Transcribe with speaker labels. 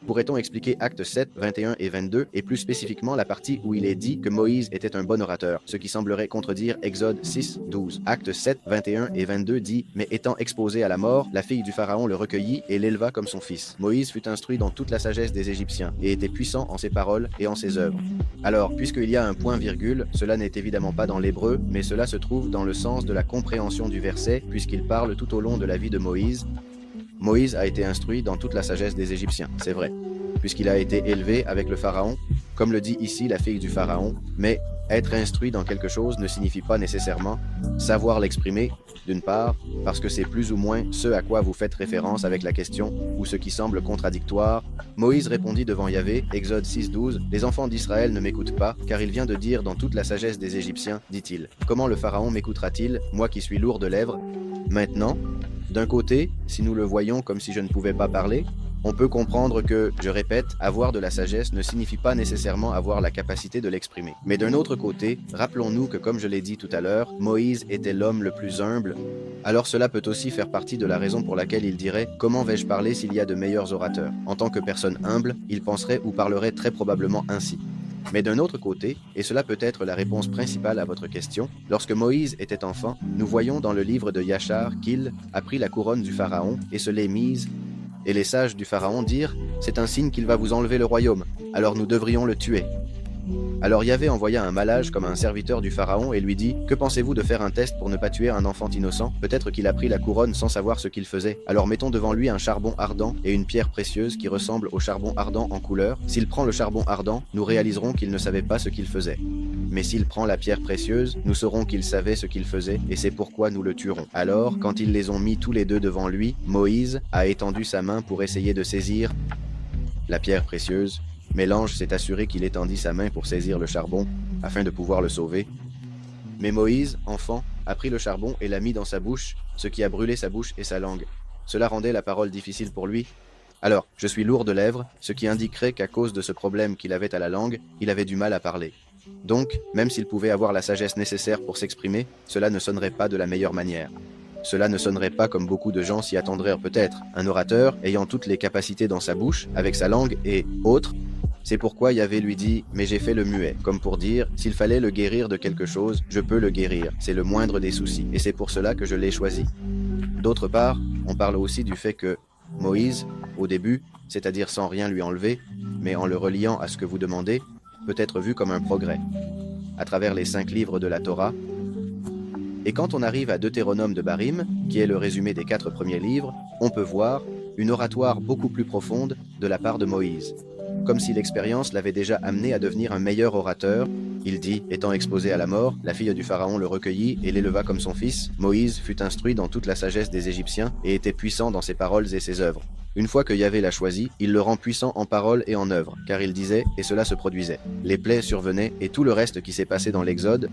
Speaker 1: Pourrait-on expliquer Actes 7, 21 et 22, et plus spécifiquement la partie où il est dit que Moïse était un bon orateur, ce qui semblerait contredire Exode 6, 12. Actes 7, 21 et 22 dit « Mais étant exposé à la mort, la fille du Pharaon le recueillit et l'éleva comme son fils. Moïse fut instruit dans toute la sagesse des Égyptiens, et était puissant en ses paroles et en ses œuvres. » Alors, puisqu'il y a un point-virgule, cela n'est évidemment pas dans l'hébreu, mais cela se trouve dans le sens de la compréhension du verset, puisqu'il parle tout au long de la vie de Moïse. Moïse a été instruit dans toute la sagesse des Égyptiens, c'est vrai, puisqu'il a été élevé avec le Pharaon, comme le dit ici la fille du Pharaon, mais être instruit dans quelque chose ne signifie pas nécessairement savoir l'exprimer, d'une part, parce que c'est plus ou moins ce à quoi vous faites référence avec la question, ou ce qui semble contradictoire. Moïse répondit devant Yahvé, Exode 6, 12, « Les enfants d'Israël ne m'écoutent pas, car il vient de dire dans toute la sagesse des Égyptiens, dit-il. Comment le Pharaon m'écoutera-t-il, moi qui suis lourd de lèvres? Maintenant, d'un côté, si nous le voyons comme si je ne pouvais pas parler, on peut comprendre que, je répète, avoir de la sagesse ne signifie pas nécessairement avoir la capacité de l'exprimer. Mais d'un autre côté, rappelons-nous que comme je l'ai dit tout à l'heure, Moïse était l'homme le plus humble. Alors cela peut aussi faire partie de la raison pour laquelle il dirait « Comment vais-je parler s'il y a de meilleurs orateurs ?» En tant que personne humble, il penserait ou parlerait très probablement ainsi. Mais d'un autre côté, et cela peut être la réponse principale à votre question, lorsque Moïse était enfant, nous voyons dans le livre de Yachar qu'il a pris la couronne du Pharaon et se l'est mise. Et les sages du Pharaon dirent, « C'est un signe qu'il va vous enlever le royaume, alors nous devrions le tuer. » Alors Yahvé envoya un malage comme un serviteur du Pharaon et lui dit, « Que pensez-vous de faire un test pour ne pas tuer un enfant innocent? Peut-être qu'il a pris la couronne sans savoir ce qu'il faisait. Alors mettons devant lui un charbon ardent et une pierre précieuse qui ressemble au charbon ardent en couleur. S'il prend le charbon ardent, nous réaliserons qu'il ne savait pas ce qu'il faisait. Mais s'il prend la pierre précieuse, nous saurons qu'il savait ce qu'il faisait, et c'est pourquoi nous le tuerons. » Alors, quand ils les ont mis tous les deux devant lui, Moïse a étendu sa main pour essayer de saisir la pierre précieuse, mais l'ange s'est assuré qu'il étendit sa main pour saisir le charbon, afin de pouvoir le sauver. Mais Moïse, enfant, a pris le charbon et l'a mis dans sa bouche, ce qui a brûlé sa bouche et sa langue. Cela rendait la parole difficile pour lui. Alors, je suis lourd de lèvres, ce qui indiquerait qu'à cause de ce problème qu'il avait à la langue, il avait du mal à parler. Donc, même s'il pouvait avoir la sagesse nécessaire pour s'exprimer, cela ne sonnerait pas de la meilleure manière. Cela ne sonnerait pas comme beaucoup de gens s'y attendraient peut-être. Un orateur, ayant toutes les capacités dans sa bouche, avec sa langue et autres. C'est pourquoi Yahvé lui dit « Mais j'ai fait le muet », comme pour dire « S'il fallait le guérir de quelque chose, je peux le guérir, c'est le moindre des soucis, et c'est pour cela que je l'ai choisi. » D'autre part, on parle aussi du fait que Moïse, au début, c'est-à-dire sans rien lui enlever, mais en le reliant à ce que vous demandez, peut être vu comme un progrès, à travers les 5 livres de la Torah. Et quand on arrive à Deutéronome de Barim, qui est le résumé des 4 premiers livres, on peut voir une oratoire beaucoup plus profonde de la part de Moïse. Comme si l'expérience l'avait déjà amené à devenir un meilleur orateur, il dit, étant exposé à la mort, la fille du Pharaon le recueillit et l'éleva comme son fils. Moïse fut instruit dans toute la sagesse des Égyptiens et était puissant dans ses paroles et ses œuvres. Une fois que Yahvé l'a choisi, il le rend puissant en paroles et en œuvres, car il disait, et cela se produisait. Les plaies survenaient et tout le reste qui s'est passé dans l'Exode,